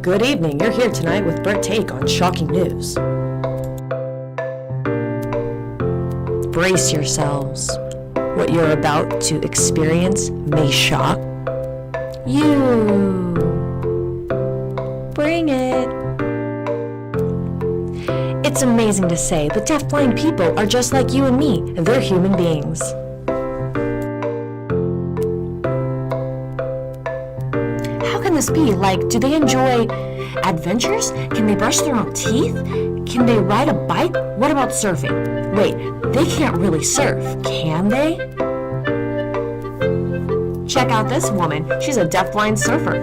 Good evening, you're here tonight with Bert Take on Shocking News. Brace yourselves. What you're about to experience may shock you. Bring it. It's amazing to say, but deafblind people are just like you and me. They're human beings. How can this be? Like, do they enjoy adventures? Can they brush their own teeth? Can they ride a bike? What about surfing? Wait, they can't really surf, can they? Check out this woman. She's a deafblind surfer.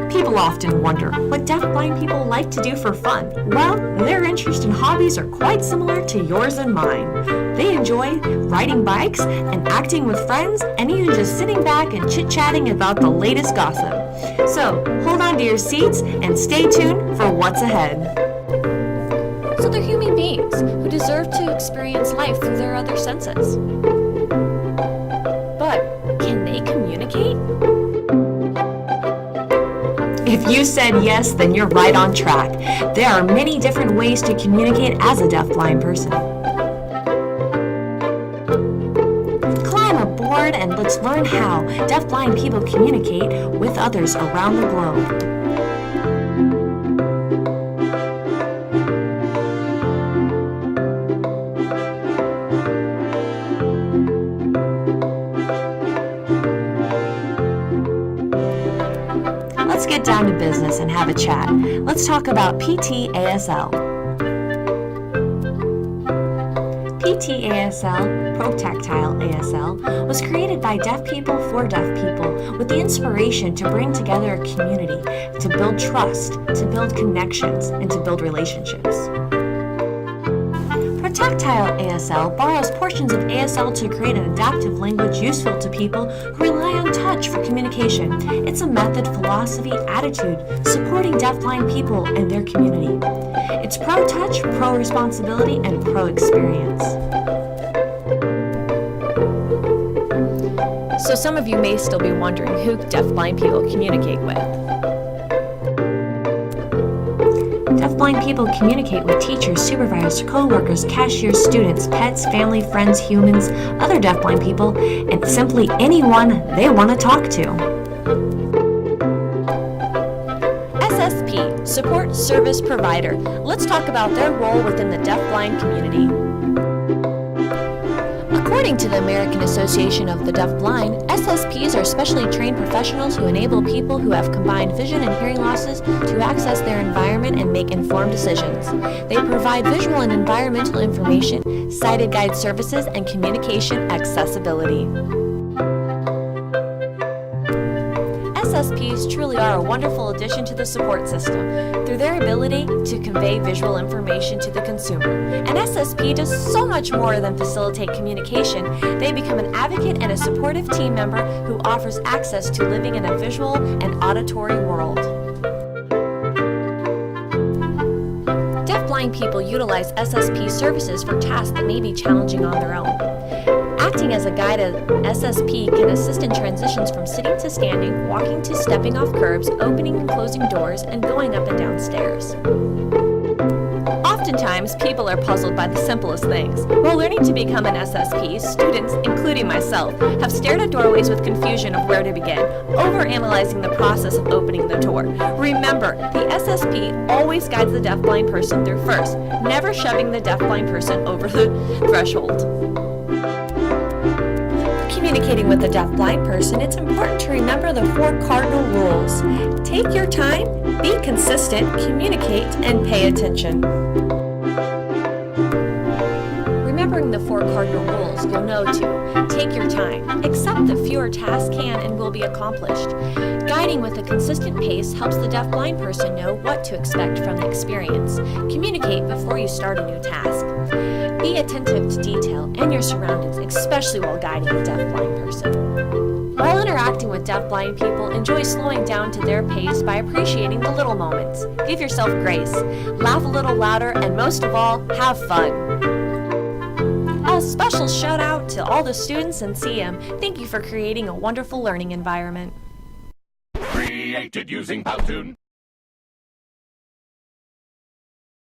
People often wonder what deafblind people like to do for fun. Well, their interests and hobbies are quite similar to yours and mine. They enjoy riding bikes and acting with friends and even just sitting back and chit-chatting about the latest gossip. So, hold on to your seats and stay tuned for what's ahead. So they're human beings who deserve to experience life through their other senses. But can they communicate? If you said yes, then you're right on track. There are many different ways to communicate as a deafblind person. Climb aboard and let's learn how deafblind people communicate with others around the globe. Let's get down to business and have a chat. Let's talk about PT-ASL. PT-ASL, Protactile ASL, was created by deaf people for deaf people with the inspiration to bring together a community, to build trust, to build connections, and to build relationships. Protactile ASL borrows portions of ASL to create an adaptive language useful to people who rely on touch for communication. It's a method, philosophy, attitude supporting deafblind people and their community. It's pro-touch, pro-responsibility, and pro-experience. So some of you may still be wondering who deafblind people communicate with. Deafblind people communicate with teachers, supervisors, co-workers, cashiers, students, pets, family, friends, humans, other deafblind people, and simply anyone they want to talk to. SSP, Support Service Provider. Let's talk about their role within the deafblind community. According to the American Association of the Deafblind, SSPs are specially trained professionals who enable people who have combined vision and hearing losses to access their environment and make informed decisions. They provide visual and environmental information, sighted guide services, and communication accessibility. SSPs truly are a wonderful addition to the support system through their ability to convey visual information to the consumer. An SSP does so much more than facilitate communication. They become an advocate and a supportive team member who offers access to living in a visual and auditory world. Deafblind people utilize SSP services for tasks that may be challenging on their own. Acting as a guide, an SSP can assist in transitions from sitting to standing, walking to stepping off curbs, opening and closing doors, and going up and down stairs. Oftentimes, people are puzzled by the simplest things. While learning to become an SSP, students, including myself, have stared at doorways with confusion of where to begin, overanalyzing the process of opening the door. Remember, the SSP always guides the deafblind person through first, never shoving the deafblind person over the threshold. Communicating with a deafblind person, it's important to remember the 4 cardinal rules. Take your time, be consistent, communicate, and pay attention. Remembering the 4 cardinal rules, you'll know to take your time, accept that fewer tasks can and will be accomplished. Guiding with a consistent pace helps the deafblind person know what to expect from the experience. Communicate before you start a new task. Be attentive to detail and your surroundings, especially while guiding a deafblind person. While interacting with deafblind people, enjoy slowing down to their pace by appreciating the little moments. Give yourself grace, laugh a little louder, and most of all, have fun. A special shout out to all the students in CM. Thank you for creating a wonderful learning environment. created using Powtoon.